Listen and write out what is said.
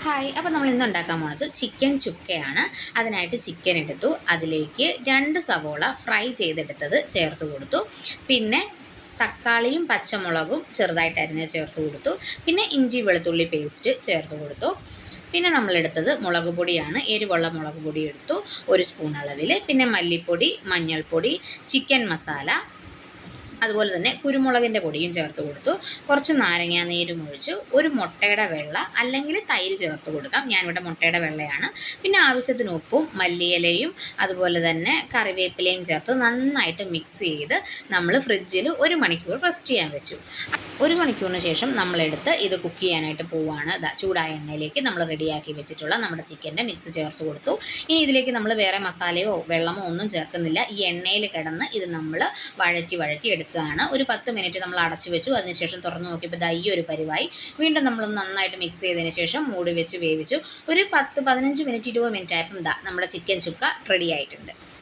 Hi, അപ്പോൾ നമ്മൾ ഇന്ന് ഉണ്ടാക്കാൻ പോകുന്നത് ചിക്കൻ ചുക്കയാണ്. അതിനായിട്ട് ചിക്കൻ എടുത്തു, അതിലേക്ക് 2 സവോള ഫ്രൈ ചെയ്തെടുത്തത് ചേർത്ത് കൊടുത്തു. പിന്നെ തക്കാളിയും പച്ചമുളകും ചെറുതായിട്ട് അരിഞ്ഞ് ചേർത്ത് കൊടുത്തു. പിന്നെ ഇഞ്ചി വെളുത്തുള്ളി പേസ്റ്റ് ചേർത്ത് കൊടുത്തു. പിന്നെ നമ്മളെടുത്തത് മുളക് പൊടിയാണ്, എരിവുള്ള മുളക് പൊടി എടുത്തു 1 സ്പൂൺ അളവിൽ. പിന്നെ മല്ലിപ്പൊടി, മഞ്ഞൾപ്പൊടി, ചിക്കൻ മസാല, അതുപോലെ തന്നെ കുരുമുളകിൻ്റെ പൊടിയും ചേർത്ത് കൊടുത്തു. കുറച്ച് നാരങ്ങാ നീരും ഒഴിച്ചു. ഒരു മുട്ടയുടെ വെള്ള അല്ലെങ്കിൽ തൈര് ചേർത്ത് കൊടുക്കാം. ഞാനിവിടെ മുട്ടയുടെ വെള്ളയാണ്. പിന്നെ ആവശ്യത്തിന് ഉപ്പും മല്ലിയിലയും അതുപോലെ തന്നെ കറിവേപ്പിലയും ചേർത്ത് നന്നായിട്ട് മിക്സ് ചെയ്ത് നമ്മൾ ഫ്രിഡ്ജിൽ 1 മണിക്കൂർ റെസ്റ്റ് ചെയ്യാൻ വെച്ചു. 1 മണിക്കൂറിന് ശേഷം നമ്മളെടുത്ത് ഇത് കുക്ക് ചെയ്യാനായിട്ട് പോവുകയാണ്. ചൂടായ എണ്ണയിലേക്ക് നമ്മൾ റെഡിയാക്കി വെച്ചിട്ടുള്ള നമ്മുടെ ചിക്കൻ്റെ മിക്സ് ചേർത്ത് കൊടുത്തു. ഇനി ഇതിലേക്ക് നമ്മൾ വേറെ മസാലയോ വെള്ളമോ ഒന്നും ചേർക്കുന്നില്ല. ഈ എണ്ണയിൽ കിടന്ന് ഇത് നമ്മൾ വഴറ്റി എടുക്കുകയാണ്. ഒരു 10 മിനിറ്റ് നമ്മൾ അടച്ചു വെച്ചു. അതിനുശേഷം തുറന്ന് നോക്കിയപ്പോൾ ഈ ഒരു പരിവായി. വീണ്ടും നമ്മൾ നന്നായിട്ട് മിക്സ് ചെയ്തതിന് ശേഷം മൂടി വെച്ച് വേവിച്ചു. ഒരു 10-15 മിനിറ്റ് 20 മിനിറ്റ് ആയപ്പോൾ നമ്മുടെ ചിക്കൻ ചുക്ക റെഡി ആയിട്ടുണ്ട്.